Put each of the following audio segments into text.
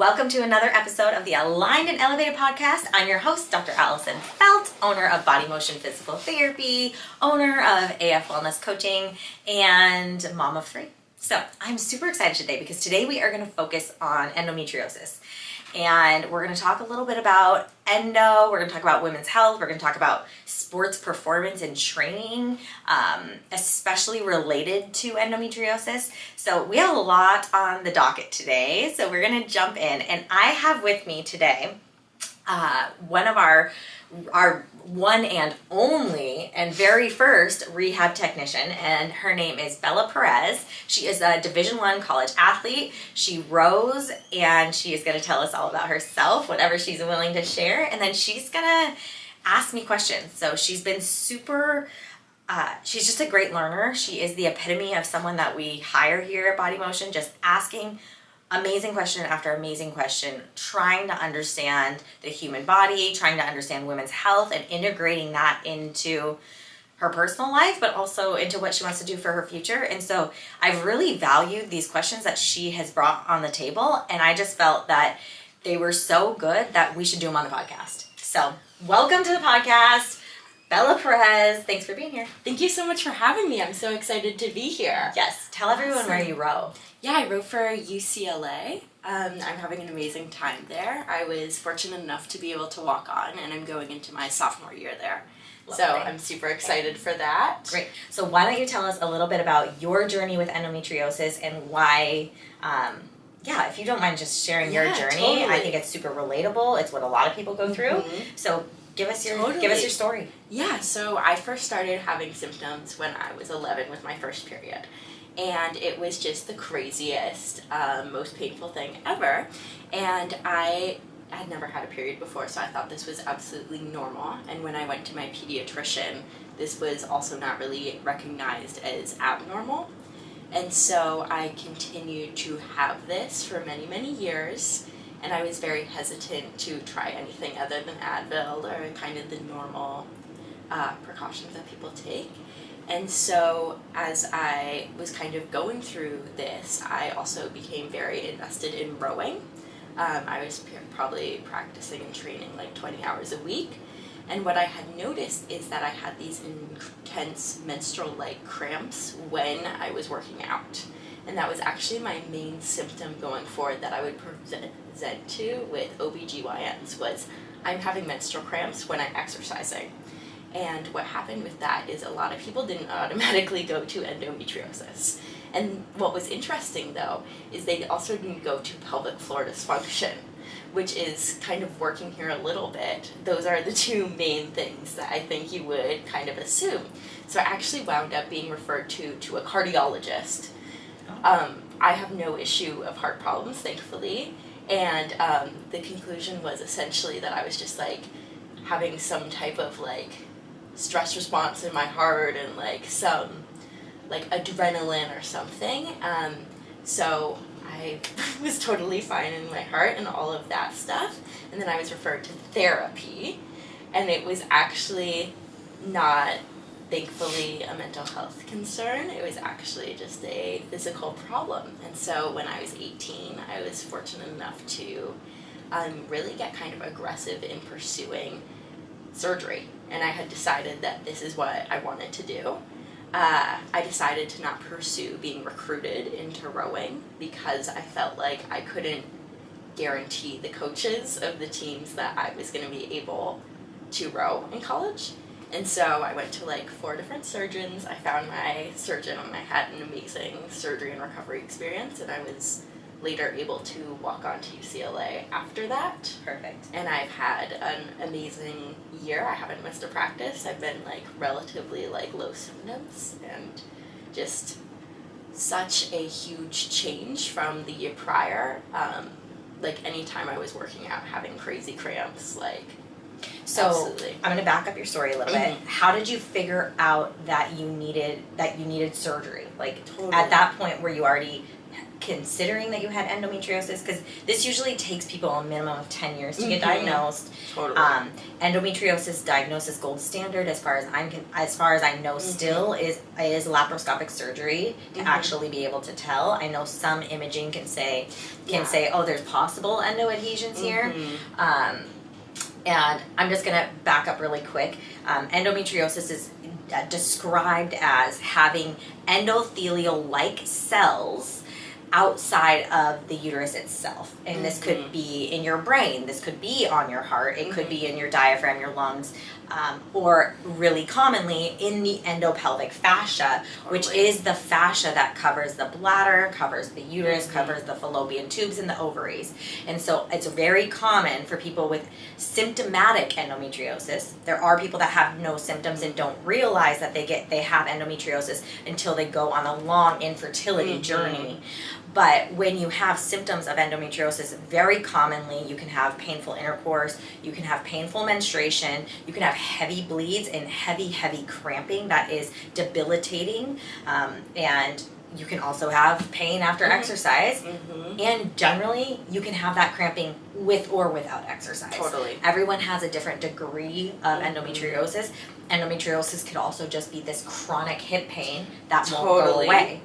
Welcome to another episode of the Aligned and Elevated podcast. I'm your host, Dr. Allison Feldt, owner of Body Motion Physical Therapy, owner of AF Wellness Coaching, and mom of 3. So I'm super excited today because today we are going to focus on endometriosis. And we're going to talk a little bit about endo, we're going to talk about women's health, we're going to talk about sports performance and training, especially related to endometriosis. So we have a lot on the docket today, so we're going to jump in. And I have with me today one of our one and only and very first rehab technician, and her name is Bella Perez. She is a Division I college athlete. She rows, and she is going to tell us all about herself, whatever she's willing to share, and then she's going to ask me questions. So she's been super, she's just a great learner. She is the epitome of someone that we hire here at Body Motion, just asking amazing question after amazing question, trying to understand the human body, trying to understand women's health, and integrating that into her personal life, but also into what she wants to do for her future. And so I've really valued these questions that she has brought on the table, and I just felt that they were so good that we should do them on the podcast. So welcome to the podcast, Bella Perez. Thanks for being here. Thank you so much for having me. I'm so excited to be here. Yes. Tell everyone where you row. Yeah, I row for UCLA. I'm having an amazing time there. I was fortunate enough to be able to walk on, and I'm going into my sophomore year there. Lovely. So I'm super excited for that. Great. So why don't you tell us a little bit about your journey with endometriosis and why, if you don't mind just sharing your journey. Totally. I think it's super relatable. It's what a lot of people go through. Mm-hmm. So give us your story. Yeah, so I first started having symptoms when I was 11 with my first period. And it was just the craziest, most painful thing ever. And I had never had a period before, so I thought this was absolutely normal. And when I went to my pediatrician, this was also not really recognized as abnormal. And so I continued to have this for many, many years. And I was very hesitant to try anything other than Advil or kind of the normal precautions that people take. And so as I was kind of going through this, I also became very invested in rowing. I was probably practicing and training like 20 hours a week. And what I had noticed is that I had these intense menstrual-like cramps when I was working out. And that was actually my main symptom going forward that I would present to with OBGYNs was I'm having menstrual cramps when I'm exercising. And what happened with that is a lot of people didn't automatically go to endometriosis. And what was interesting, though, is they also didn't go to pelvic floor dysfunction, which is kind of working here a little bit. Those are the two main things that I think you would kind of assume. So I actually wound up being referred to a cardiologist. I have no issue of heart problems, thankfully. And the conclusion was essentially that I was just like having some type of like stress response in my heart and like some like adrenaline or something. So I was totally fine in my heart and all of that stuff. And then I was referred to therapy, and it was actually not, thankfully, a mental health concern. It was actually just a physical problem. And so when I was 18, I was fortunate enough to really get kind of aggressive in pursuing surgery. And I had decided that this is what I wanted to do. I decided to not pursue being recruited into rowing because I felt like I couldn't guarantee the coaches of the teams that I was going to be able to row in college. And so I went to like 4 different surgeons. I found my surgeon, and I had an amazing surgery and recovery experience, and I was later able to walk on to UCLA after that. Perfect. And I've had an amazing year. I haven't missed a practice. I've been like relatively like low symptoms, and just such a huge change from the year prior. Like anytime I was working out having crazy cramps, like so absolutely. I'm going to back up your story a little bit. How did you figure out that you needed surgery? Like Totally. at that point, were you already considering that you had endometriosis, because this usually takes people a minimum of 10 years to get diagnosed. Totally. Endometriosis diagnosis gold standard, as far as I know, still is laparoscopic surgery to actually be able to tell. I know some imaging can say, oh, there's possible endoadhesions here. And I'm just going to back up really quick. Endometriosis is described as having endothelial-like cells outside of the uterus itself. And this could be in your brain, this could be on your heart, it could be in your diaphragm, your lungs, or really commonly in the endopelvic fascia, which is the fascia that covers the bladder, covers the uterus, covers the fallopian tubes and the ovaries. And so it's very common for people with symptomatic endometriosis. There are people that have no symptoms and don't realize that they have endometriosis until they go on a long infertility journey. But when you have symptoms of endometriosis, very commonly you can have painful intercourse, you can have painful menstruation, you can have heavy bleeds and heavy cramping that is debilitating, and you can also have pain after exercise, and generally you can have that cramping with or without exercise. Totally. Everyone has a different degree of endometriosis. Endometriosis could also just be this chronic hip pain that won't go away.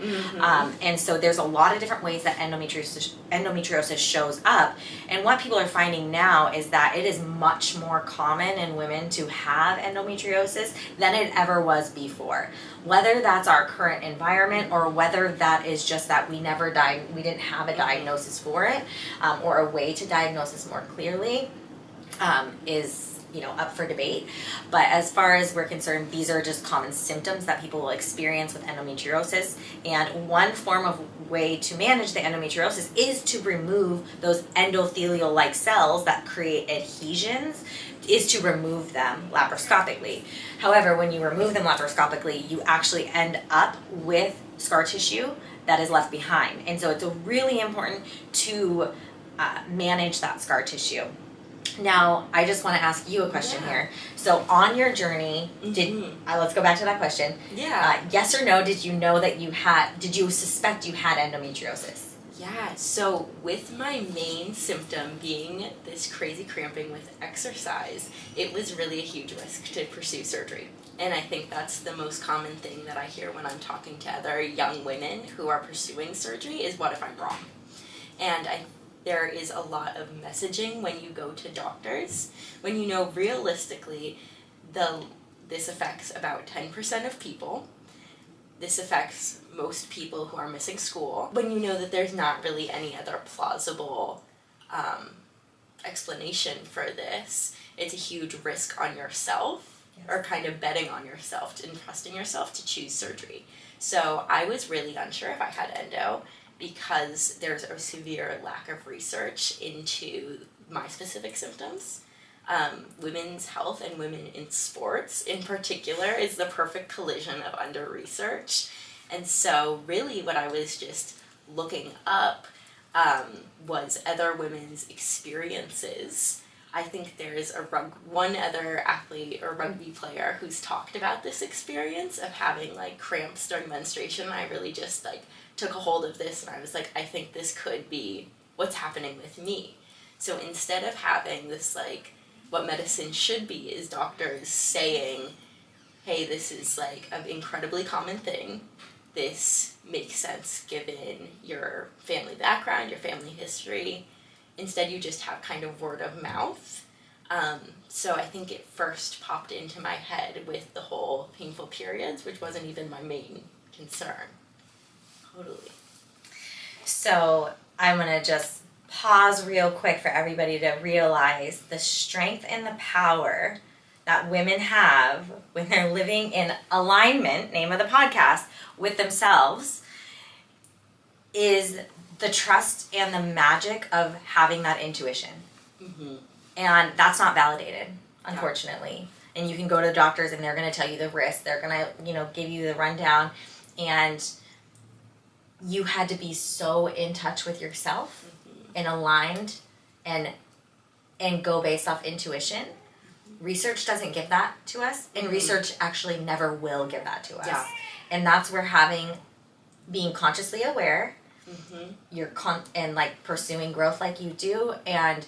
And so there's a lot of different ways that endometriosis shows up. And what people are finding now is that it is much more common in women to have endometriosis than it ever was before. Whether that's our current environment or whether that is just that we didn't have a diagnosis for it, or a way to diagnose this more clearly, is up for debate. But as far as we're concerned, these are just common symptoms that people will experience with endometriosis. And one form of way to manage the endometriosis is to remove those endothelial-like cells that create adhesions, is to remove them laparoscopically. However, when you remove them laparoscopically, you actually end up with scar tissue that is left behind. And so it's really important to manage that scar tissue. Now, I just want to ask you a question here. So, on your journey, let's go back to that question. Yes or no, did you suspect you had endometriosis? Yeah, so with my main symptom being this crazy cramping with exercise, it was really a huge risk to pursue surgery. And I think that's the most common thing that I hear when I'm talking to other young women who are pursuing surgery is, what if I'm wrong? And there is a lot of messaging when you go to doctors, when you know realistically this affects about 10% of people. This affects most people who are missing school. When you know that there's not really any other plausible explanation for this, it's a huge risk on yourself, or kind of betting on yourself and trusting yourself to choose surgery. So I was really unsure if I had endo, because there's a severe lack of research into my specific symptoms. Women's health and women in sports in particular is the perfect collision of under-research. And so really what I was just looking up was other women's experiences. I think there's one other athlete or rugby player who's talked about this experience of having cramps during menstruation. I really just took a hold of this and I was like, I think this could be what's happening with me. So instead of having this what medicine should be is doctors saying, hey, this is an incredibly common thing. This makes sense given your family background, your family history. Instead, you just have kind of word of mouth. So I think it first popped into my head with the whole painful periods, which wasn't even my main concern. Totally. So I'm going to just pause real quick for everybody to realize the strength and the power that women have when they're living in alignment, name of the podcast, with themselves, is the trust and the magic of having that intuition. And that's not validated, unfortunately. And you can go to the doctors and they're going to tell you the risk. They're going to, give you the rundown. And you had to be so in touch with yourself and aligned and go based off intuition. Research doesn't give that to us, and research actually never will give that to us. And that's where being consciously aware you're and like pursuing growth like you do, and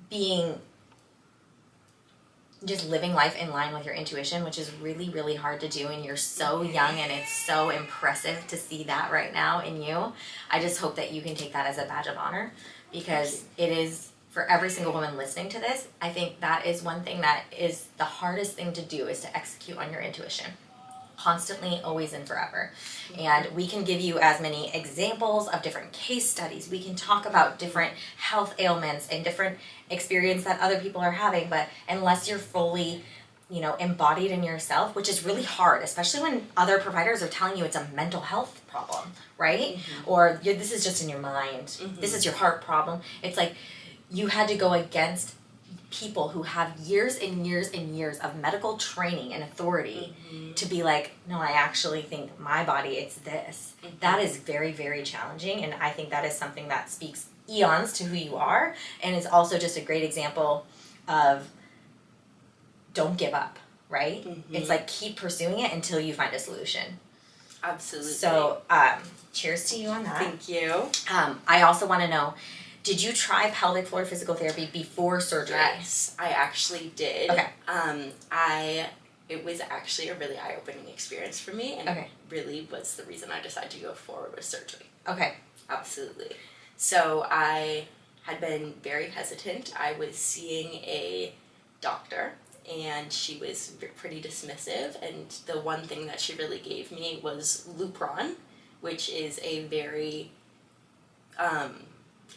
being just living life in line with your intuition, which is really, really hard to do, and you're so young, and it's so impressive to see that right now in you. I just hope that you can take that as a badge of honor, because it is, for every single woman listening to this, I think that is one thing that is the hardest thing to do, is to execute on your intuition. Constantly, always, and forever. And we can give you as many examples of different case studies. We can talk about different health ailments and different experience that other people are having, but unless you're fully, embodied in yourself, which is really hard, especially when other providers are telling you it's a mental health problem, right? Or this is just in your mind. This is your heart problem. It's like you had to go against people who have years and years and years of medical training and authority to be like, no, I actually think my body, it's this. That is very, very challenging, and I think that is something that speaks eons to who you are, and it's also just a great example of don't give up, right? It's like keep pursuing it until you find a solution. Absolutely. So cheers to you on that. Thank you. I also want to know, did you try pelvic floor physical therapy before surgery? Yes, I actually did. Okay. It was actually a really eye-opening experience for me, and really was the reason I decided to go forward with surgery. Okay. Absolutely. So I had been very hesitant. I was seeing a doctor, and she was pretty dismissive, and the one thing that she really gave me was Lupron, which is a very,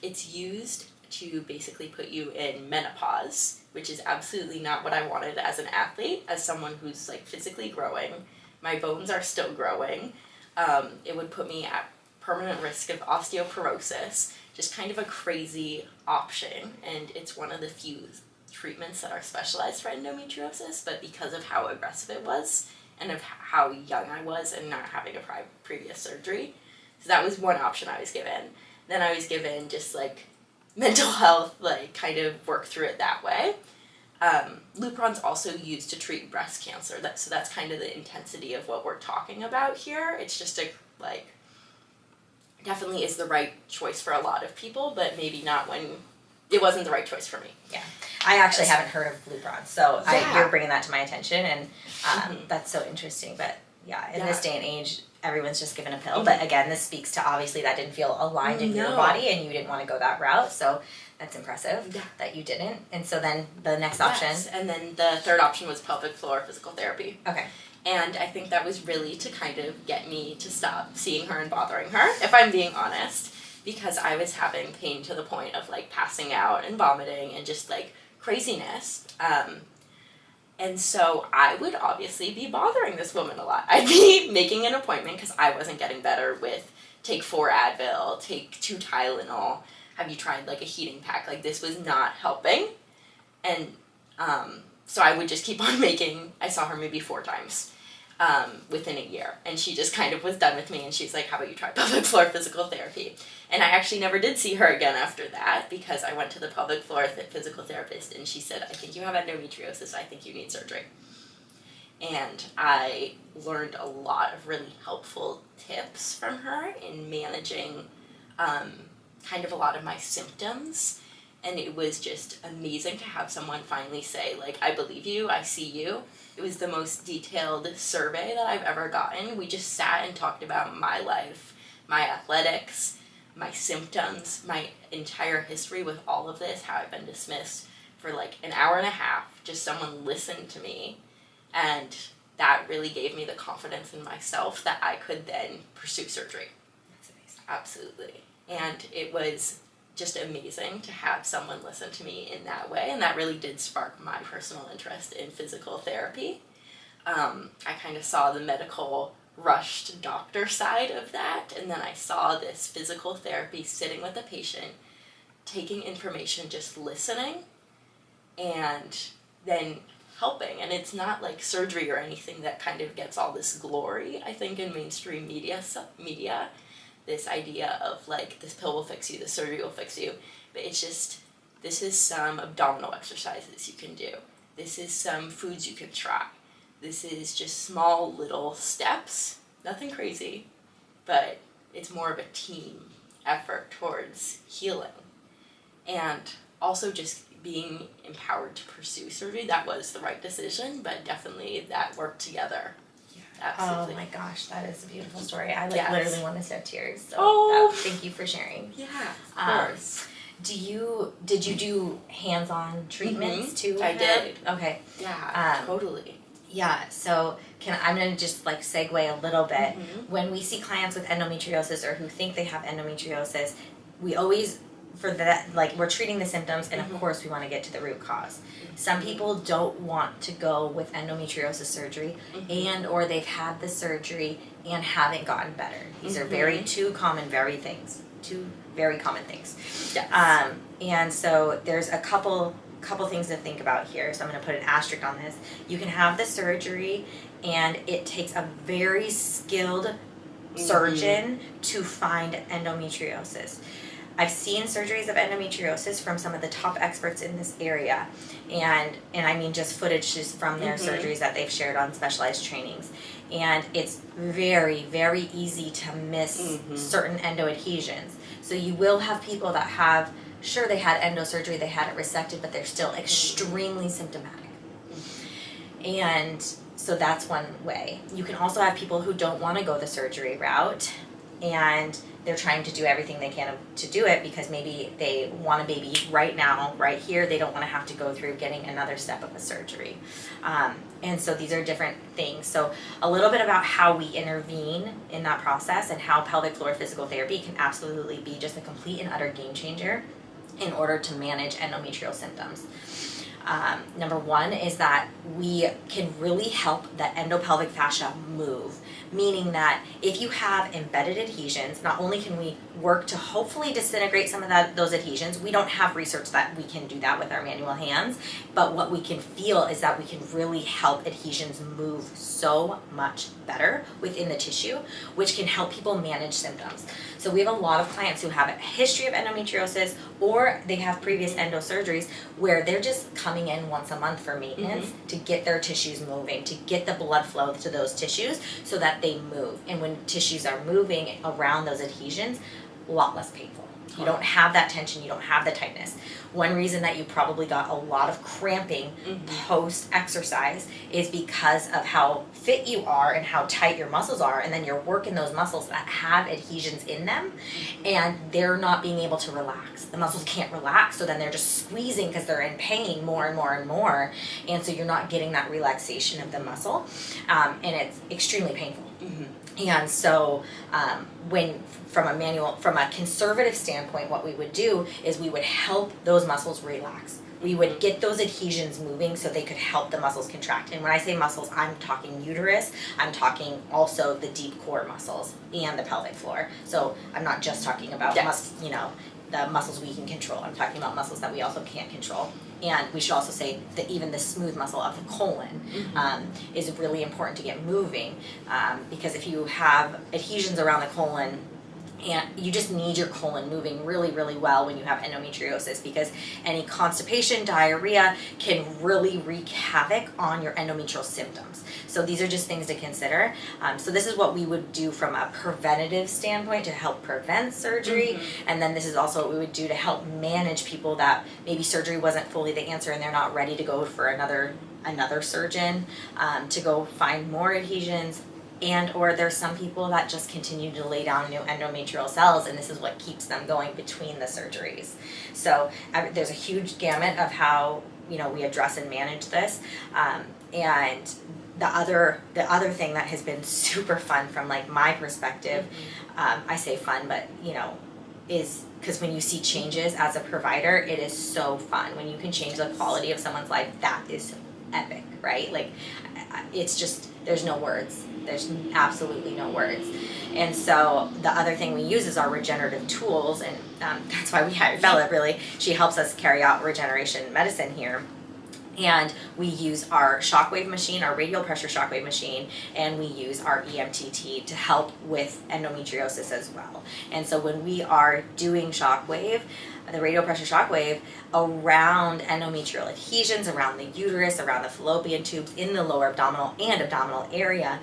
it's used to basically put you in menopause, which is absolutely not what I wanted as an athlete, as someone who's like physically growing. My bones are still growing. It would put me at permanent risk of osteoporosis, just kind of a crazy option, and it's one of the few treatments that are specialized for endometriosis, but because of how aggressive it was and of how young I was and not having a previous surgery. So that was one option I was given. Then I was given just like mental health, like kind of work through it that way. Lupron's also used to treat breast cancer. So that's kind of the intensity of what we're talking about here. It's just definitely is the right choice for a lot of people, but maybe not when it wasn't the right choice for me. Yeah. I actually haven't heard of Lupron, so you're bringing that to my attention, and that's so interesting. But in this day and age, everyone's just given a pill. But again, this speaks to obviously that didn't feel aligned in your body, and you didn't want to go that route. So that's impressive that you didn't. And so then the next option. And then the third option was pelvic floor physical therapy. Okay. And I think that was really to kind of get me to stop seeing her and bothering her, if I'm being honest, because I was having pain to the point of like passing out and vomiting and just like craziness. And so I would obviously be bothering this woman a lot. I'd be making an appointment because I wasn't getting better with take 4 Advil, take 2 Tylenol. Have you tried like a heating pack? Like this was not helping. And so I would just keep on I saw her maybe 4 times within a year. And she just kind of was done with me, and she's like, how about you try pelvic floor physical therapy? And I actually never did see her again after that, because I went to the pelvic floor physical therapist, and she said, I think you have endometriosis, I think you need surgery. And I learned a lot of really helpful tips from her in managing kind of a lot of my symptoms. And it was just amazing to have someone finally say, like, I believe you, I see you. It was the most detailed survey that I've ever gotten. We just sat and talked about my life, my athletics, my symptoms, my entire history with all of this, how I've been dismissed for like an hour and a half. Just someone listened to me, and that really gave me the confidence in myself that I could then pursue surgery. That's amazing. Absolutely. And it was just amazing to have someone listen to me in that way, and that really did spark my personal interest in physical therapy. I kind of saw the medical rushed doctor side of that, and then I saw this physical therapy sitting with a patient, taking information, just listening, and then helping. And it's not like surgery or anything that kind of gets all this glory, I think, in mainstream media, this idea of like, this pill will fix you, this surgery will fix you, but it's just, this is some abdominal exercises you can do, this is some foods you can try, this is just small little steps, nothing crazy, but it's more of a team effort towards healing. And also just being empowered to pursue surgery. That was the right decision, but definitely that worked together. Absolutely. Oh my gosh, that is a beautiful story. I Yes. literally want to shed tears. So thank you for sharing. Yeah, of course. Did you do hands-on treatments too? I did. Okay. Yeah, totally. Yeah, so I'm going to just like segue a little bit. When we see clients with endometriosis or who think they have endometriosis, we always, for that, like we're treating the symptoms and of course we want to get to the root cause. Some people don't want to go with endometriosis surgery and or they've had the surgery and haven't gotten better. These are two very common things. Yes. And so there's a couple things to think about here. So I'm going to put an asterisk on this. You can have the surgery and it takes a very skilled surgeon to find endometriosis. I've seen surgeries of endometriosis from some of the top experts in this area, and I mean just footage just from their surgeries that they've shared on specialized trainings. And it's very, very easy to miss certain endoadhesions. So you will have people that have, sure they had endosurgery, they had it resected, but they're still extremely symptomatic. And so that's one way. You can also have people who don't want to go the surgery route, and they're trying to do everything they can to do it because maybe they want a baby right now, right here. They don't want to have to go through getting another step of a surgery. And so these are different things. So a little bit about how we intervene in that process and how pelvic floor physical therapy can absolutely be just a complete and utter game changer in order to manage endometrial symptoms. Number one is that we can really help the endopelvic fascia move, meaning that if you have embedded adhesions, not only can we work to hopefully disintegrate some of those adhesions, we don't have research that we can do that with our manual hands, but what we can feel is that we can really help adhesions move so much better within the tissue, which can help people manage symptoms. So we have a lot of clients who have a history of endometriosis or they have previous endo surgeries where they're just coming in once a month for maintenance to get their tissues moving, to get the blood flow to those tissues so that they move. And when tissues are moving around those adhesions, a lot less painful. You don't have that tension, you don't have the tightness. One reason that you probably got a lot of cramping post-exercise is because of how fit you are and how tight your muscles are, and then you're working those muscles that have adhesions in them, and they're not being able to relax. The muscles can't relax, so then they're just squeezing because they're in pain more and more and more, and so you're not getting that relaxation of the muscle, and it's extremely painful. And so when from a conservative standpoint, what we would do is we would help those muscles relax. We would get those adhesions moving so they could help the muscles contract. And when I say muscles, I'm talking uterus, I'm talking also the deep core muscles and the pelvic floor. So I'm not just talking about the muscles we can control. I'm talking about muscles that we also can't control. And we should also say that even the smooth muscle of the colon is really important to get moving because if you have adhesions around the colon, and you just need your colon moving really, really well when you have endometriosis because any constipation, diarrhea can really wreak havoc on your endometrial symptoms. So these are just things to consider. So this is what we would do from a preventative standpoint to help prevent surgery. And then this is also what we would do to help manage people that maybe surgery wasn't fully the answer and they're not ready to go for another surgeon to go find more adhesions. And or there's some people that just continue to lay down new endometrial cells, and this is what keeps them going between the surgeries. So there's a huge gamut of how we address and manage this. And the other thing that has been super fun from like my perspective, I say fun, but is because when you see changes as a provider, it is so fun. When you can change the quality of someone's life, that is epic, right? Like it's just there's no words. There's absolutely no words. And so the other thing we use is our regenerative tools, and that's why we hired Bella, really. She helps us carry out regeneration medicine here. And we use our shockwave machine, our radial pressure shockwave machine, and we use our EMTT to help with endometriosis as well. And so when we are doing shockwave, the radio pressure shock wave around endometrial adhesions, around the uterus, around the fallopian tubes, in the lower abdominal and abdominal area,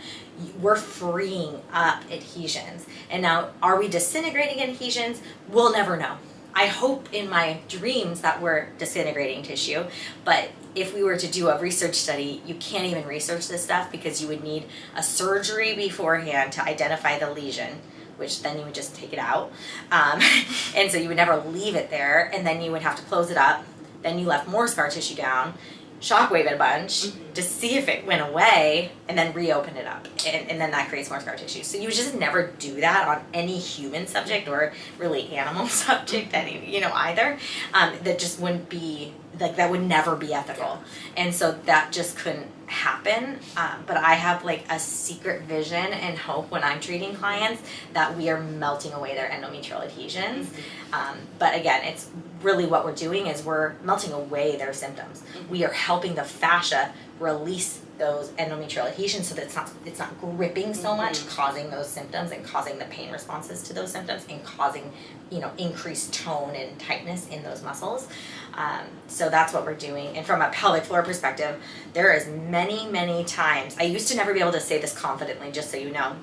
we're freeing up adhesions. And now, are we disintegrating adhesions? We'll never know. I hope in my dreams that we're disintegrating tissue, but if we were to do a research study, you can't even research this stuff because you would need a surgery beforehand to identify the lesion, which then you would just take it out. And so you would never leave it there, and then you would have to close it up. Then you left more scar tissue down, shockwave it a bunch to see if it went away, and then reopen it up. And then that creates more scar tissue. So you just never do that on any human subject or really animal subject, either. That just wouldn't be, that would never be ethical. And so that just couldn't happen. But I have a secret vision and hope when I'm treating clients that we are melting away their endometrial adhesions. But again, it's really what we're doing is we're melting away their symptoms. We are helping the fascia release those endometrial adhesions so that it's not gripping so much, causing those symptoms and causing the pain responses to those symptoms and causing increased tone and tightness in those muscles. So that's what we're doing. And from a pelvic floor perspective, there is many times, I used to never be able to say this confidently, just so you know,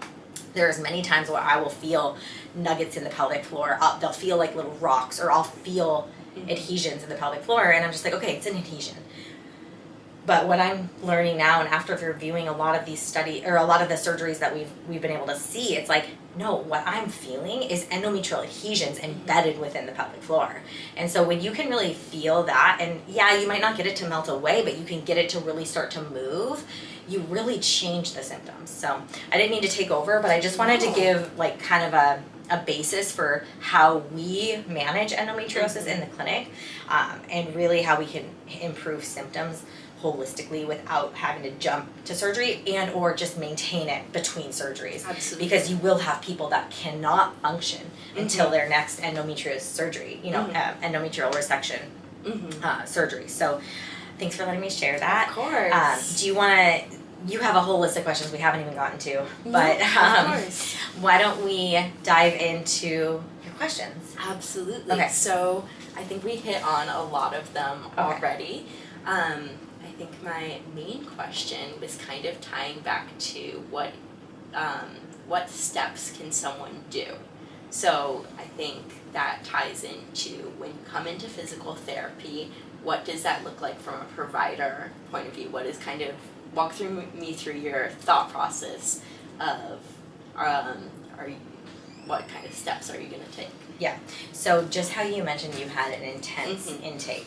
there's many times where I will feel nuggets in the pelvic floor. They'll feel like little rocks, or I'll feel adhesions in the pelvic floor, and I'm just like, okay, it's an adhesion. But what I'm learning now, and after reviewing a lot of these a lot of the surgeries that we've been able to see, it's like, no, what I'm feeling is endometrial adhesions embedded within the pelvic floor. And so when you can really feel that, and yeah, you might not get it to melt away, but you can get it to really start to move, you really change the symptoms. So I didn't mean to take over, but I just wanted to give kind of a basis for how we manage endometriosis in the clinic, and really how we can improve symptoms holistically without having to jump to surgery and or just maintain it between surgeries. Absolutely. Because you will have people that cannot function until their next endometriosis surgery, endometrial resection surgery. So thanks for letting me share that. Of course. Do you want to, you have a whole list of questions we haven't even gotten to, but of course. Why don't we dive into your questions? Absolutely. Okay. So I think we hit on a lot of them already. I think my main question was kind of tying back to what steps can someone do. So I think that ties into when you come into physical therapy, what does that look like from a provider point of view? What is kind of, walk me through your thought process of what kind of steps are you going to take? Yeah. So just how you mentioned you had an intense intake,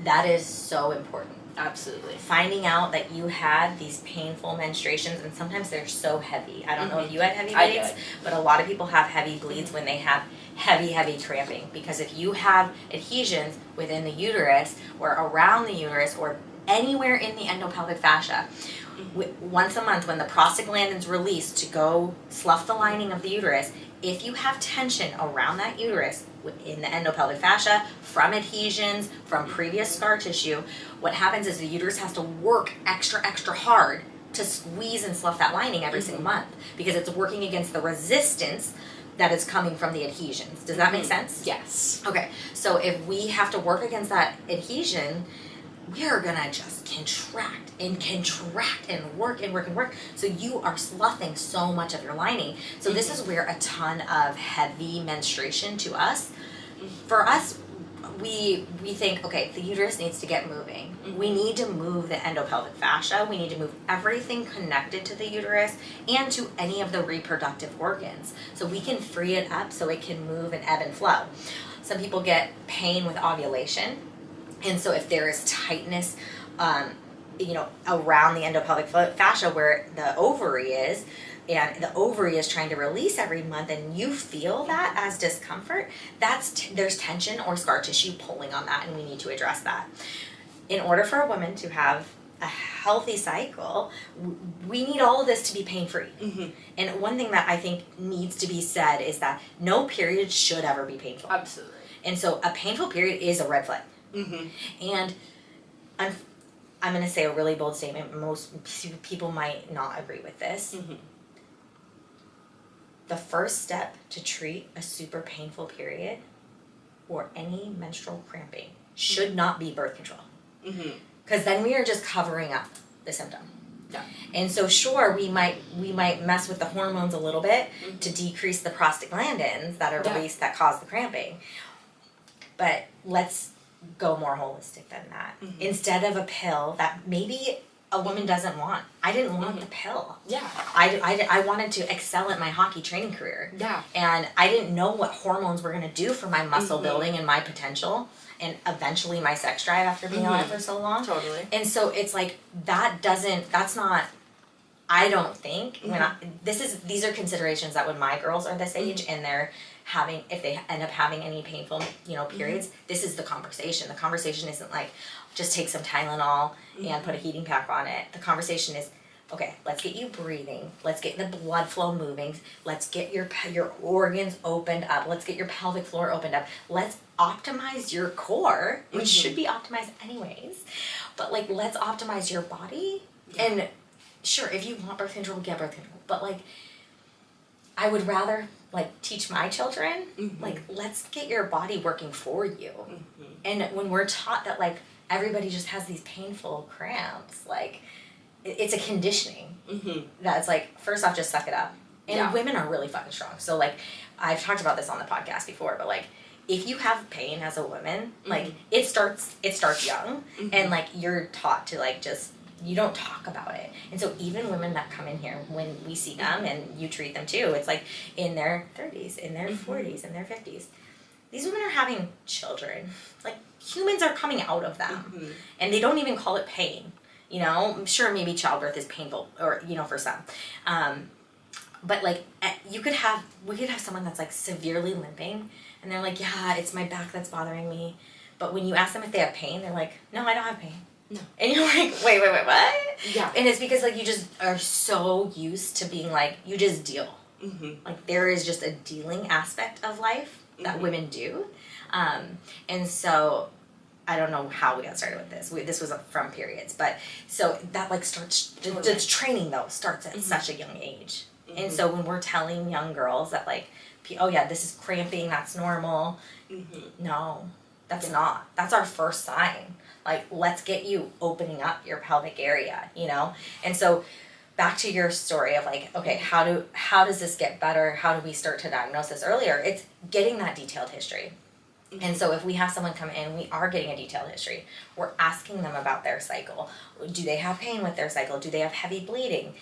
that is so important. Absolutely. Finding out that you had these painful menstruations, and sometimes they're so heavy. I don't know if you had heavy bleeds, but a lot of people have heavy bleeds when they have heavy cramping. Because if you have adhesions within the uterus or around the uterus or anywhere in the endopelvic fascia, once a month when the prostaglandins release to go slough the lining of the uterus, if you have tension around that uterus in the endopelvic fascia from adhesions, from previous scar tissue, what happens is the uterus has to work extra hard to squeeze and slough that lining every single month because it's working against the resistance that is coming from the adhesions. Does that make sense? Yes. Okay, so if we have to work against that adhesion, we are gonna just contract and work. So you are sloughing so much of your lining. So this is where a ton of heavy menstruation to us, for us, we think, okay, the uterus needs to get moving. We need to move the endopelvic fascia. We need to move everything connected to the uterus and to any of the reproductive organs. So we can free it up so it can move and ebb and flow. Some people get pain with ovulation. And so if there is tightness, around the endopelvic fascia where the ovary is, and the ovary is trying to release every month, and you feel that as discomfort, there's tension or scar tissue pulling on that, and we need to address that. In order for a woman to have a healthy cycle, we need all of this to be pain-free. And one thing that I think needs to be said is that no period should ever be painful. Absolutely. And so a painful period is a red flag. And I'm going to say a really bold statement. Most people might not agree with this. The first step to treat a super painful period or any menstrual cramping should not be birth control. Mm-hmm. Because then we are just covering up the symptom. Yeah. And so sure, we might mess with the hormones a little bit to decrease the prostaglandins that are released that cause the cramping. But let's go more holistic than that. Instead of a pill that maybe a woman doesn't want. I didn't want the pill. Yeah. I wanted to excel at my hockey training career. Yeah. And I didn't know what hormones were going to do for my muscle building and my potential and eventually my sex drive after being on it for so long. Totally. And so it's like that's not, I don't think, these are considerations that when my girls are this age and they're having, if they end up having any painful, periods, this is the conversation. The conversation isn't like, just take some Tylenol and put a heating pack on it. The conversation is, okay, let's get you breathing. Let's get the blood flow moving. Let's get your organs opened up. Let's get your pelvic floor opened up. Let's optimize your core, which should be optimized anyways. But like, let's optimize your body. And sure, if you want birth control, get birth control. But like, I would rather like teach my children, like, let's get your body working for you. And when we're taught that like, everybody just has these painful cramps, like, it's a conditioning that's like, first off, just suck it up. And women are really fucking strong. So like, I've talked about this on the podcast before, but like, if you have pain as a woman, like, it starts young, and like, you're taught to like, just, you don't talk about it. And so even women that come in here, when we see them, and you treat them too, it's like in their 30s, in their 40s, in their 50s. These women are having children. Like, humans are coming out of them. And they don't even call it pain. I'm sure maybe childbirth is painful, or, for some. But like, we could have someone that's like severely limping, and they're like, yeah, it's my back that's bothering me. But when you ask them if they have pain, they're like, no, I don't have pain. No. And you're like, wait, what? Yeah. And it's because like, you just are so used to being like, you just deal. Like, there is just a dealing aspect of life that women do. And so I don't know how we got started with this. This was from periods, but so that like starts, the training though starts at such a young age. And so when we're telling young girls that like, oh yeah, this is cramping, that's normal. No, that's not. That's our first sign. Like, let's get you opening up your pelvic area, And so back to your story of like, okay, how does this get better? How do we start to diagnose this earlier? It's getting that detailed history. And so if we have someone come in, we are getting a detailed history. We're asking them about their cycle. Do they have pain with their cycle? Do they have heavy bleeding?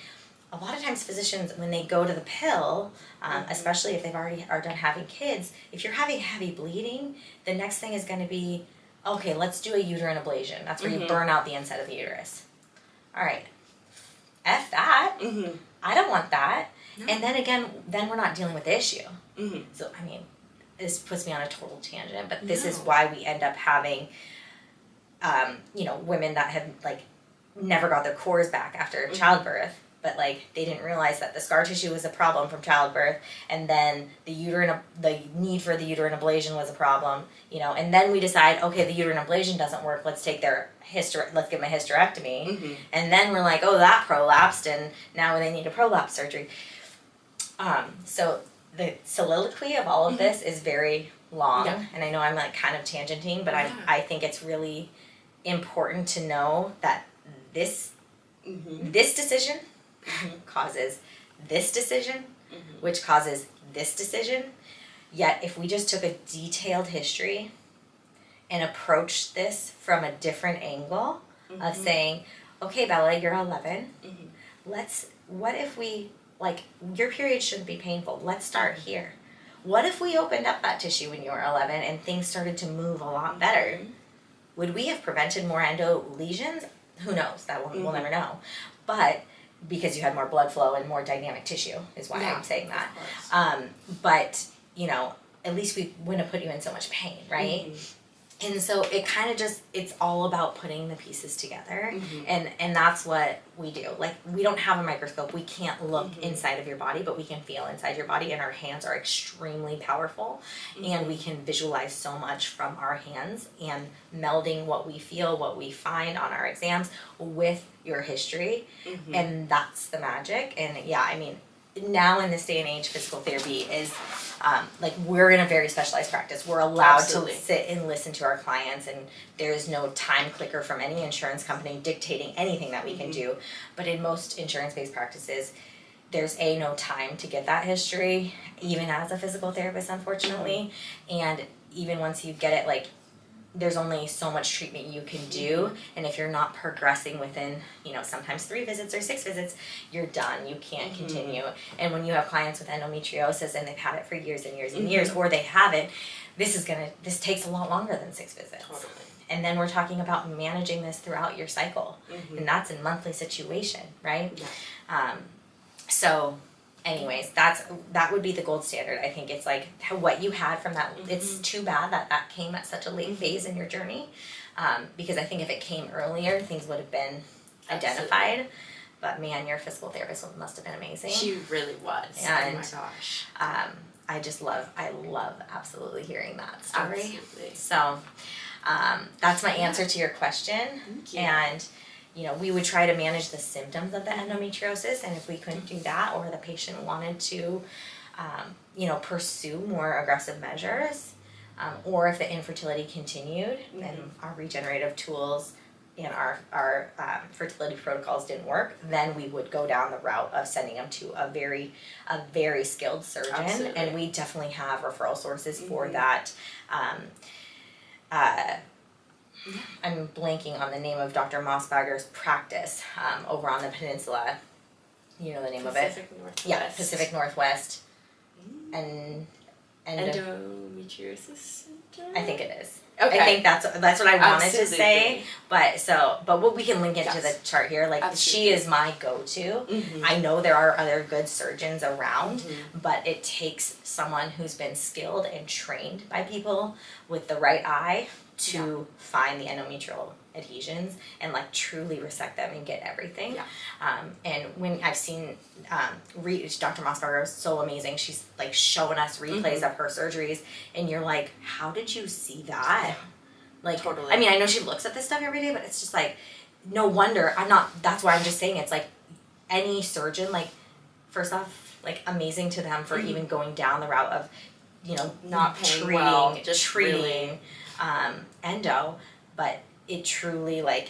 A lot of times physicians, when they go to the pill, especially if they've already are done having kids, if you're having heavy bleeding, the next thing is going to be, okay, let's do a uterine ablation. That's where you burn out the inside of the uterus. All right. F that. I don't want that. No. And then again, we're not dealing with the issue. So, I mean, this puts me on a total tangent, but this is why we end up having, women that have, like, never got their cores back after childbirth, but, like, they didn't realize that the scar tissue was a problem from childbirth, and then the need for the uterine ablation was a problem, and then we decide, okay, the uterine ablation doesn't work, let's take let's give them a hysterectomy, and then we're like, oh, that prolapsed, and now they need a prolapse surgery. So the soliloquy of all of this is very long, and I know I'm like kind of tangenting, but I think it's really important to know that this decision causes this decision, which causes this decision. Yet if we just took a detailed history and approached this from a different angle of saying, okay, Bella, you're 11. What if we, like, your period shouldn't be painful. Let's start here. What if we opened up that tissue when you were 11 and things started to move a lot better? Would we have prevented more endo lesions? Who knows? We'll never know. But because you had more blood flow and more dynamic tissue is why I'm saying that. But, at least we wouldn't have put you in so much pain, right? And so it kind of just, it's all about putting the pieces together. And that's what we do. Like, we don't have a microscope. We can't look inside of your body, but we can feel inside your body, and our hands are extremely powerful. And we can visualize so much from our hands, and melding what we feel, what we find on our exams with your history. And that's the magic. And yeah, I mean, now in this day and age, physical therapy is like we're in a very specialized practice. We're allowed Absolutely. to sit and listen to our clients, and there is no time clicker from any insurance company dictating anything that we can do. But in most insurance-based practices, there's no time to get that history, even as a physical therapist, unfortunately. And even once you get it, like, there's only so much treatment you can do, and if you're not progressing within, sometimes 3 visits or 6 visits, you're done. You can't continue. And when you have clients with endometriosis and they've had it for years and years and years, or they haven't, this takes a lot longer than 6 visits. Totally. And then we're talking about managing this throughout your cycle, and that's a monthly situation, right? Yeah. So anyways, that would be the gold standard. I think it's like what you had from that. It's too bad that came at such a late phase in your journey, because I think if it came earlier, things would have been identified. Absolutely. But man, your physical therapist must have been amazing. She really was. And, oh my gosh. I love absolutely hearing that story. Absolutely. So that's my answer to your question. Thank you. And we would try to manage the symptoms of the endometriosis, and if we couldn't do that, or the patient wanted to, pursue more aggressive measures, or if the infertility continued and our regenerative tools and our fertility protocols didn't work, then we would go down the route of sending them to a very skilled surgeon. Absolutely. And we definitely have referral sources for that. I'm blanking on the name of Dr. Mossbagger's practice over on the peninsula. You know the name of it? Pacific Northwest. Yeah, Pacific Northwest. And Endometriosis Center? I think it is. Okay. I think that's what I wanted to say. Absolutely. But what we can link it to the chart here. Like, Absolutely. she is my go-to. I know there are other good surgeons around, but it takes someone who's been skilled and trained by people with the right eye to find the endometrial adhesions and like truly resect them and get everything. And when I've seen Dr. Mossberger is so amazing. She's like showing us replays of her surgeries, and you're like, how did you see that? Like, Totally. I mean, I know she looks at this stuff every day, but it's just like, no wonder. That's why I'm just saying, it's like any surgeon, like, first off, like, amazing to them for even going down the route of, Not paying treating, well, just treating endo, but it truly, like,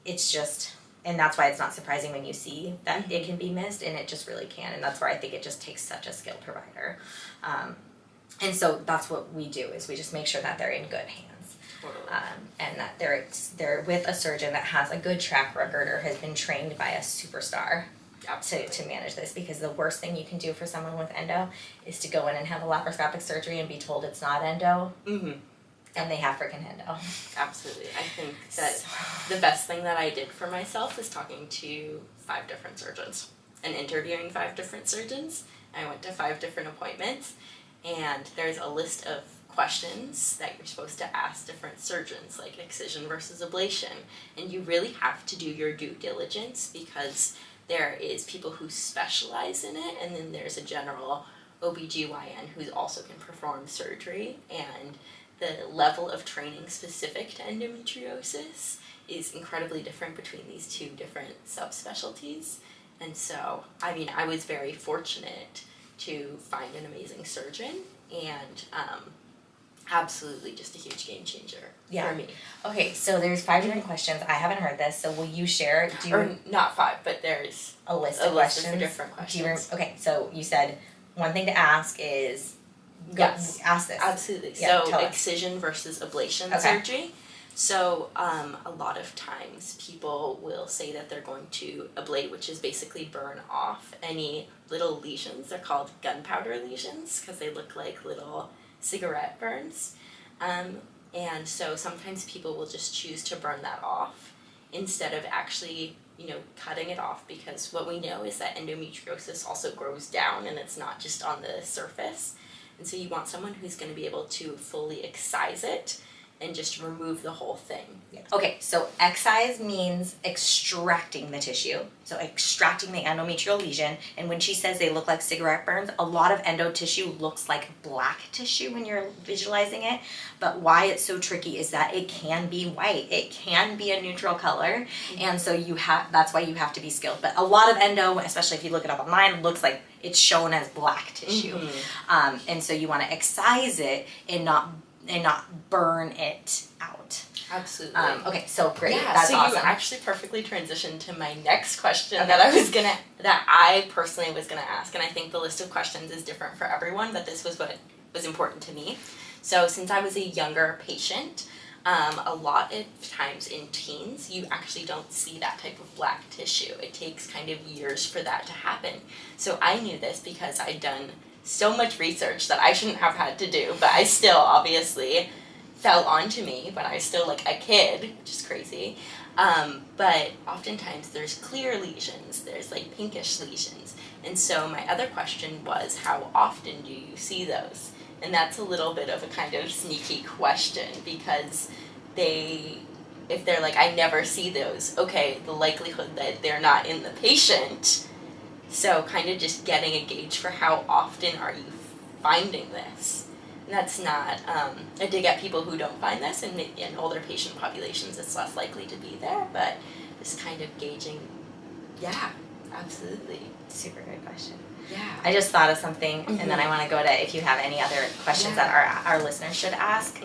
it's just, and that's why it's not surprising when you see that it can be missed, and it just really can, and that's where I think it just takes such a skilled provider. And so that's what we do, is we just make sure that they're in good hands. Totally. And that they're with a surgeon that has a good track record or has been trained by a superstar to manage this, because the worst thing you can do for someone with endo is to go in and have a laparoscopic surgery and be told it's not endo, and they have freaking endo. Absolutely. I think that the best thing that I did for myself was talking to 5 different surgeons and interviewing 5 different surgeons. I went to 5 different appointments, and there's a list of questions that you're supposed to ask different surgeons, like excision versus ablation, and you really have to do your due diligence, because there is people who specialize in it, and then there's a general OBGYN who also can perform surgery, and the level of training specific to endometriosis is incredibly different between these 2 different subspecialties. And so, I mean, I was very fortunate to find an amazing surgeon, and absolutely just a huge game changer for me. Okay, so there's 5 different questions. I haven't heard this, so will you share? Or not 5, but there's a list a of list questions. of different questions. Okay, so you said one thing to ask is ask this. Absolutely. Yeah, So excision versus ablation surgery. So a lot of times people will say that they're going to ablate, which is basically burn off any little lesions. They're called gunpowder lesions because they look like little cigarette burns. And so sometimes people will just choose to burn that off instead of actually, cutting it off, because what we know is that endometriosis also grows down and it's not just on the surface. And so you want someone who's going to be able to fully excise it and just remove the whole thing. Okay, so excise means extracting the tissue, so extracting the endometrial lesion. And when she says they look like cigarette burns, a lot of endo tissue looks like black tissue when you're visualizing it. But why it's so tricky is that it can be white, it can be a neutral color, and so that's why you have to be skilled. But a lot of endo, especially if you look it up online, looks like it's shown as black tissue, and so you want to excise it and not burn it out. Absolutely. Okay, so great. Yeah, That's so awesome. you actually perfectly transitioned to my next question that I personally was gonna ask, and I think the list of questions is different for everyone, but this was what was important to me. So since I was a younger patient, a lot of times in teens, you actually don't see that type of black tissue. It takes kind of years for that to happen. So I knew this because I'd done so much research that I shouldn't have had to do, but I still obviously fell onto me when I was still like a kid, which is crazy. But oftentimes there's clear lesions, there's like pinkish lesions. And so my other question was, how often do you see those? And that's a little bit of a kind of sneaky question, because if they're like, I never see those, okay, the likelihood that they're not in the patient. So kind of just getting a gauge for how often are you finding this. And that's not a dig at people who don't find this, and in older patient populations it's less likely to be there, but just kind of gauging, yeah, absolutely. Super good question. Yeah. I just thought of something, and then I want to go to if you have any other questions that our listeners should ask.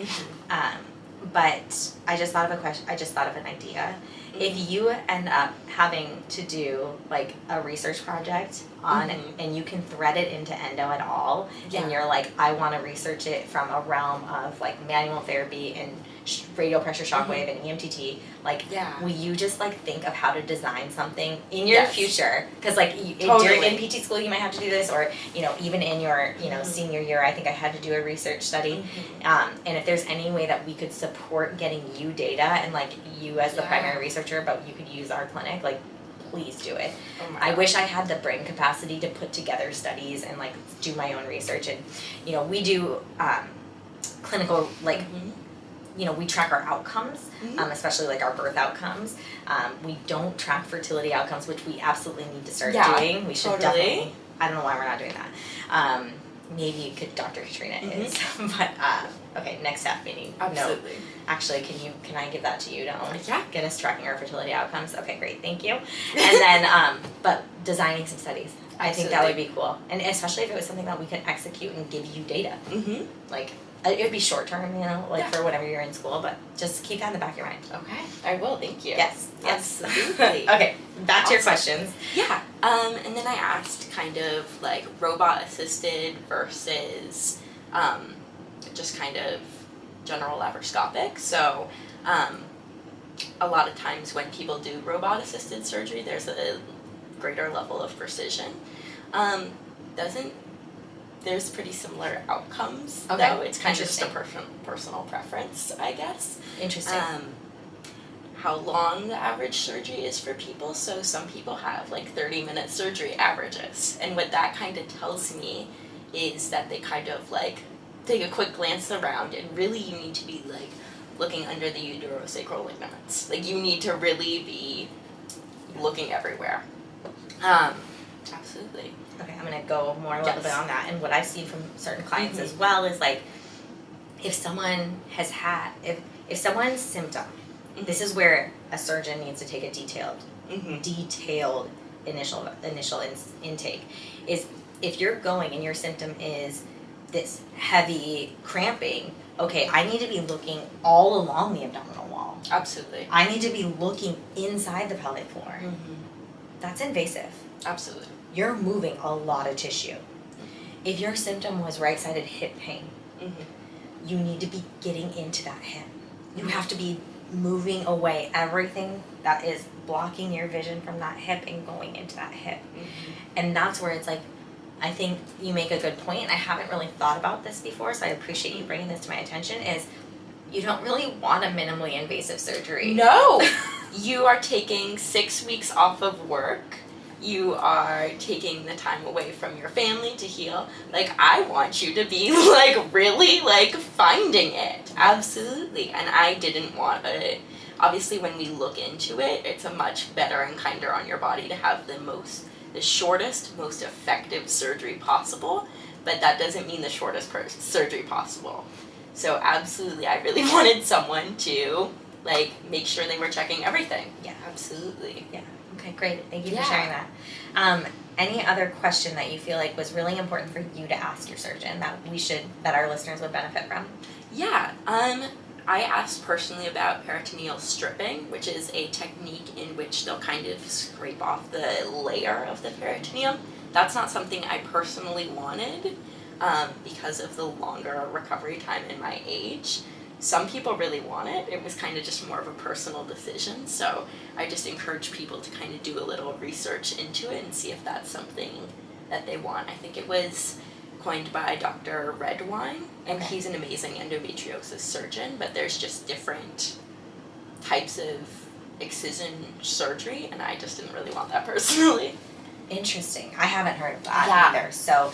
But I just thought of a question. I just thought of an idea. If you end up having to do like a research project on, and you can thread it into endo at all, and you're like, I want to research it from a realm of like manual therapy and radio pressure shockwave and EMTT, like, will you just like think of how to design something in your future? Because like during in PT school you might have to do this, or even in your senior year, I think I had to do a research study. And if there's any way that we could support getting you data, and like you as the primary researcher, but you could use our clinic, like please do it. I wish I had the brain capacity to put together studies and like do my own research. And we do clinical like we track our outcomes, especially like our birth outcomes. We don't track fertility outcomes, which we absolutely need to start doing. We should definitely. I don't know why we're not doing that. Maybe Dr. Katrina is, but okay, next staff meeting. Absolutely. No. Actually, can I give that to you to get us tracking our fertility outcomes? Okay, great, thank you. And then, but designing some studies. I think that would be cool, and especially if it was something that we could execute and give you data. Like. It would be short term, for whenever you're in school, but just keep that in the back of your mind. Okay, I will, thank you. Yes. Absolutely. Okay, back to your questions. Yeah, and then I asked kind of like robot assisted versus just kind of general laparoscopic. So a lot of times when people do robot assisted surgery, there's a greater level of precision. There's pretty similar outcomes, though. It's kind of just a personal preference, I guess. Interesting. How long the average surgery is for people. So some people have like 30-minute surgery averages. And what that kind of tells me is that they kind of like take a quick glance around, and really you need to be like looking under the uterosacral ligaments. Like you need to really be looking everywhere. Absolutely. Okay, I'm going to go a little bit on that. And what I've seen from certain clients as well is like, if someone has had, if someone's symptom, this is where a surgeon needs to take a detailed initial intake, is if you're going and your symptom is this heavy cramping, okay, I need to be looking all along the abdominal wall. Absolutely. I need to be looking inside the pelvic floor. That's invasive. Absolutely. You're moving a lot of tissue. If your symptom was right-sided hip pain, you need to be getting into that hip. You have to be moving away everything that is blocking your vision from that hip and going into that hip. And that's where it's like, I think you make a good point. I haven't really thought about this before, so I appreciate you bringing this to my attention, is you don't really want a minimally invasive surgery. No! You are taking 6 weeks off of work You are taking the time away from your family to heal. Like, I want you to be, like, really, like, finding it. Absolutely. And I didn't want it. Obviously, when we look into it, it's a much better and kinder on your body to have the shortest, most effective surgery possible. But that doesn't mean the shortest surgery possible. So, absolutely, I really wanted someone to, like, make sure they were checking everything. Yeah. Absolutely. Yeah. Okay, great. Thank you for sharing that. Any other question that you feel like was really important for you to ask your surgeon that our listeners would benefit from? Yeah. I asked personally about peritoneal stripping, which is a technique in which they'll kind of scrape off the layer of the peritoneum. That's not something I personally wanted because of the longer recovery time in my age. Some people really want it. It was kind of just more of a personal decision. So I just encourage people to kind of do a little research into it and see if that's something that they want. I think it was coined by Dr. Redwine, and he's an amazing endometriosis surgeon, but there's just different types of excision surgery, and I just didn't really want that personally. Interesting. I haven't heard of that either. So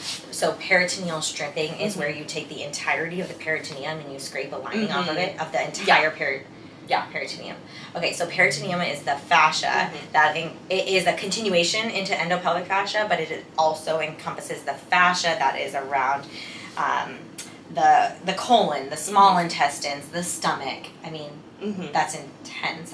peritoneal stripping is where you take the entirety of the peritoneum and you scrape a lining off of it, of the entire peritoneum. Okay, so peritoneum is the fascia it is a continuation into endopelvic fascia, but it also encompasses the fascia that is around the colon, the small intestines, the stomach. I mean, that's intense.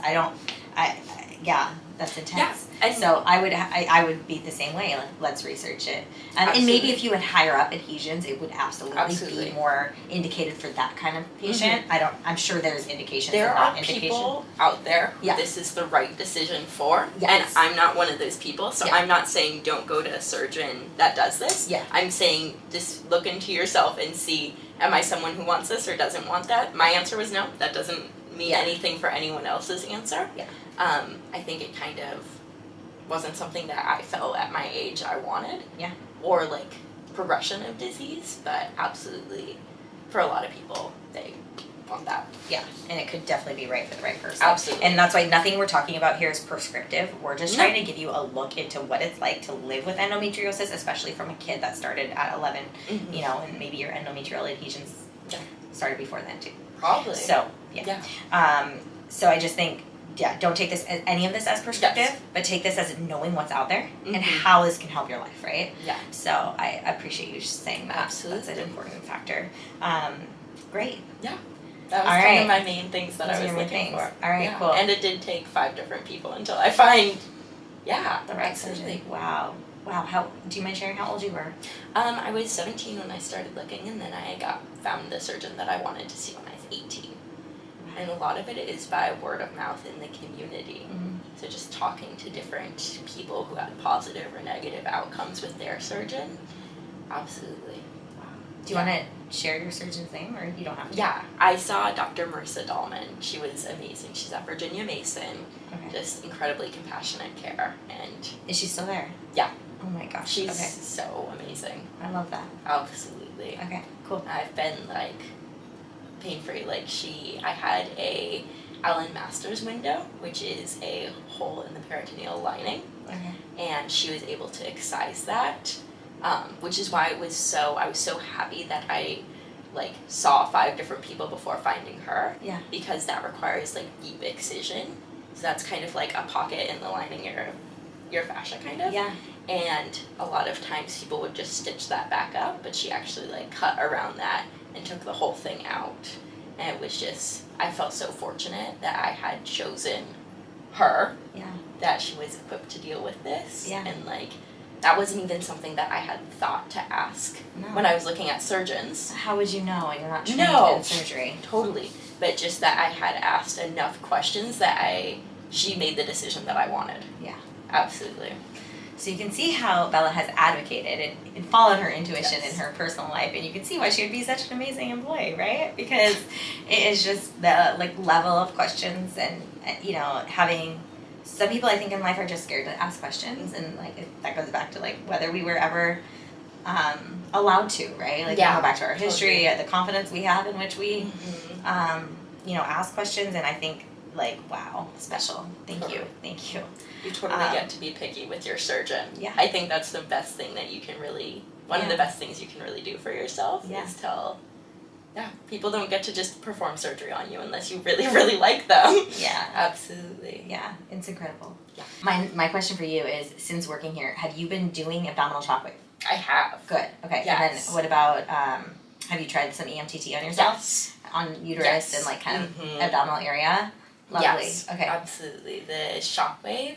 That's intense. Yeah, so I would be the same way. Like, let's research it. And maybe if you had higher up adhesions, it would absolutely be more indicated for that kind of patient. I'm sure there's indications. There are people out there who this is the right decision for, and I'm not one of those people. So I'm not saying don't go to a surgeon that does this. Yeah. I'm saying just look into yourself and see, am I someone who wants this or doesn't want that? My answer was no. That doesn't mean anything for anyone else's answer. Yeah. I think it kind of wasn't something that I felt at my age I wanted. Yeah. Or like progression of disease, but absolutely for a lot of people they want that. Yeah, and it could definitely be right for the right person. Absolutely. And that's why nothing we're talking about here is prescriptive. We're just trying to give you a look into what it's like to live with endometriosis, especially from a kid that started at 11, and maybe your endometrial adhesions started before then too. Probably. So, so I just think, don't take any of this as prescriptive, but take this as knowing what's out there and how this can help your life, right? Yeah. So I appreciate you saying that. Absolutely. That's an important factor. Great. Yeah. That was kind of my main things that I was looking for. All right, cool. And it did take 5 different people until I find, the right surgeon. Wow. Do you mind sharing how old you were? I was 17 when I started looking, and then I found the surgeon that I wanted to see when I was 18. And a lot of it is by word of mouth in the community. So just talking to different people who had positive or negative outcomes with their surgeon. Absolutely. Wow. Do you want to share your surgeon's name, or you don't have to? Yeah, I saw Dr. Marissa Dahlman. She was amazing. She's at Virginia Mason. Okay. Just incredibly compassionate care. And is she still there? Yeah. Oh my gosh. She's so amazing. I love that. Absolutely. Okay, cool. I've been pain-free. I had a Allen Masters window, which is a hole in the peritoneal lining. Okay. And she was able to excise that, which is why I was so happy that I saw 5 different people before finding her. Yeah. Because that requires deep excision. So that's kind of like a pocket in the lining of your fascia, kind of. Yeah. And a lot of times people would just stitch that back up, but she actually cut around that and took the whole thing out. And it was just, I felt so fortunate that I had chosen her. Yeah. That she was equipped to deal with this. Yeah. And that wasn't even something that I had thought to ask when I was looking at surgeons. How would you know? You're not trained in surgery. Totally. But just that I had asked enough questions that she made the decision that I wanted. Yeah. Absolutely. So you can see how Bella has advocated and followed her intuition in her personal life, and you can see why she would be such an amazing employee, right? Because it is just the level of questions, and having some people I think in life are just scared to ask questions, and that goes back to whether we were ever allowed to, right? Go back to our history, the confidence we have in which we ask questions, and I think like, wow, special. Thank you. You totally get to be picky with your surgeon. Yeah. I think that's the best thing that you can really, one of the best things you can really do for yourself is tell, people don't get to just perform surgery on you unless you really, really like them. Yeah. Absolutely. Yeah, it's incredible. Yeah. My question for you is, since working here, have you been doing abdominal shockwave? I have. Good. Okay. Yes. And then what about, have you tried some EMTT on yourself? Yes. On uterus and like kind of abdominal area? Lovely. Yes, okay. Absolutely. The shockwave,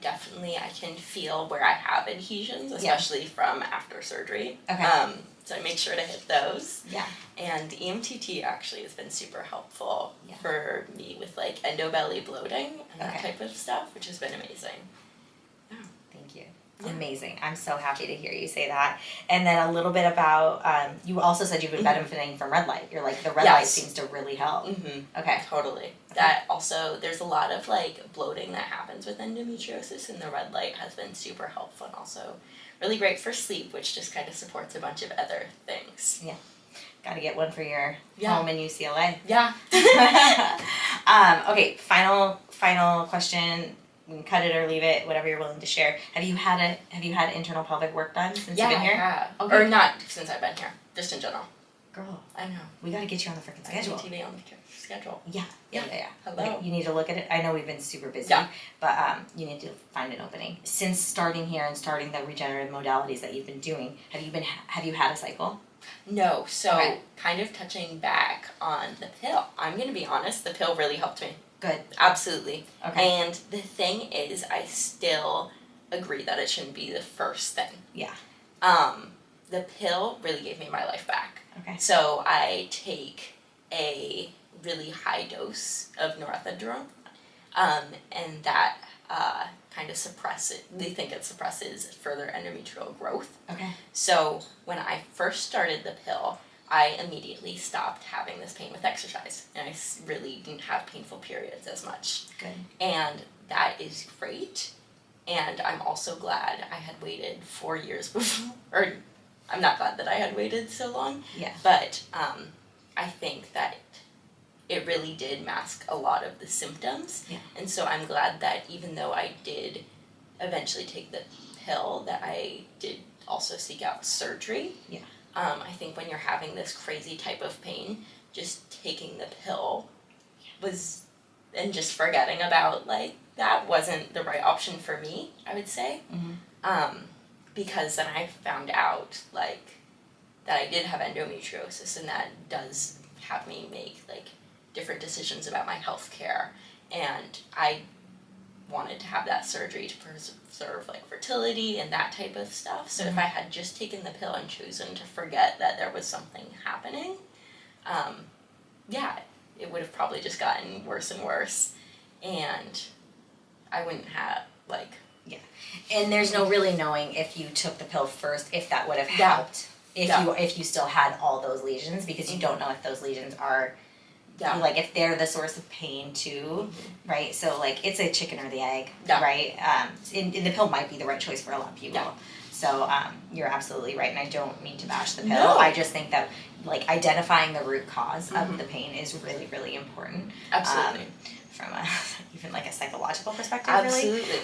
definitely I can feel where I have adhesions, especially from after surgery. Okay. So I make sure to hit those. Yeah. And EMTT actually has been super helpful for me with like endobelly bloating and that type of stuff, which has been amazing. Yeah. Thank you. Amazing. I'm so happy to hear you say that. And then a little bit about, you also said you've been benefiting from red light. You're like, the red light seems to really help. Okay. Totally. Okay. That also, there's a lot of like bloating that happens with endometriosis, and the red light has been super helpful and also really great for sleep, which just kind of supports a bunch of other things. Yeah. Got to get one for your home in UCLA. Yeah. Okay, final question. We can cut it or leave it, whatever you're willing to share. Have you had internal pelvic work done since you've been here? Yeah. Okay. Or not since I've been here, just in general. Girl, I know. We got to get you on the freaking schedule. TV on the schedule. Yeah. Hello. Okay, you need to look at it. I know we've been super busy, but you need to find an opening. Since starting here and starting the regenerative modalities that you've been doing, have you had a cycle? No. So kind of touching back on the pill. I'm going to be honest, the pill really helped me. Good. Absolutely. Okay. And the thing is, I still agree that it shouldn't be the first thing. Yeah. The pill really gave me my life back. Okay. So I take a really high dose of norethindrone, and that kind of suppresses, they think it suppresses further endometrial growth. Okay. So when I first started the pill, I immediately stopped having this pain with exercise, and I really didn't have painful periods as much. Good. And that is great, and I'm also glad I had waited 4 years before, or I'm not glad that I had waited so long, but I think that it really did mask a lot of the symptoms, and so I'm glad that even though I did eventually take the pill, that I did also seek out surgery. I think when you're having this crazy type of pain, just taking the pill was, and just forgetting about, like, that wasn't the right option for me, I would say. Because then I found out, like, that I did have endometriosis, and that does have me make, like, different decisions about my health care. And I wanted to have that surgery to preserve like fertility and that type of stuff. So if I had just taken the pill and chosen to forget that there was something happening, it would have probably just gotten worse and worse, and I wouldn't have And there's no really knowing if you took the pill first if that would have helped. If you still had all those lesions, because you don't know if those lesions are like if they're the source of pain too, right? So like it's a chicken or the egg, right? And the pill might be the right choice for a lot of people. So you're absolutely right, and I don't mean to bash the pill. No. I just think that like identifying the root cause of the pain is really, really important. Absolutely. From even like a psychological perspective, Absolutely. really.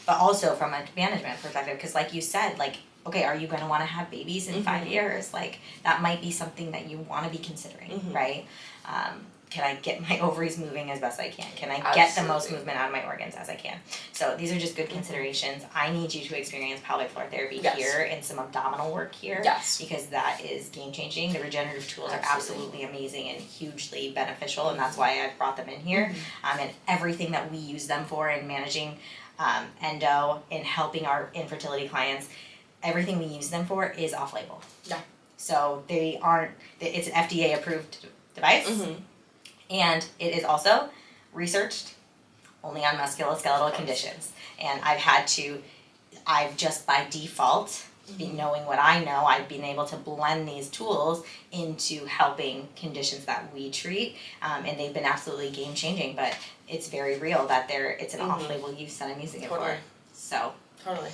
But also from a management perspective, because like you said, like, okay, are you going to want to have babies in 5 years? Like, that might be something that you want to be considering, right? Can I get my ovaries moving as best I can? Can I get the most movement out of my organs as I can? So these are just good considerations. I need you to experience pelvic floor therapy here and some abdominal work here, because that is game-changing. The regenerative tools are absolutely amazing and hugely beneficial, and that's why I brought them in here. And everything that we use them for in managing endo, in helping our infertility clients, everything we use them for is off-label. So they aren't, it's an FDA-approved device, and it is also researched only on musculoskeletal conditions. And I've just by default, knowing what I know, I've been able to blend these tools into helping conditions that we treat, and they've been absolutely game-changing, but it's very real that it's an off-label use that I'm using it for. So. Totally.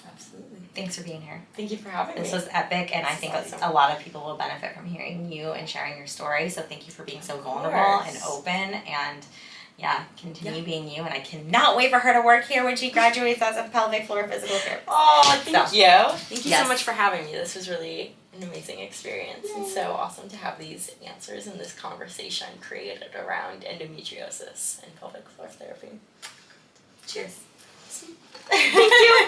Absolutely. Thanks for being here. Thank you for having me. This was epic, and I think awesome. a lot of people will benefit from hearing you and sharing your story. So thank you for being so vulnerable and open, and continue being you. And I cannot wait for her to work here when she graduates as a pelvic floor physical therapist. Oh, thank you. Thank you Yes. so much for having me. This was really an amazing experience, and so awesome to have these answers and this conversation created around endometriosis and pelvic floor therapy. Cheers. Thank you.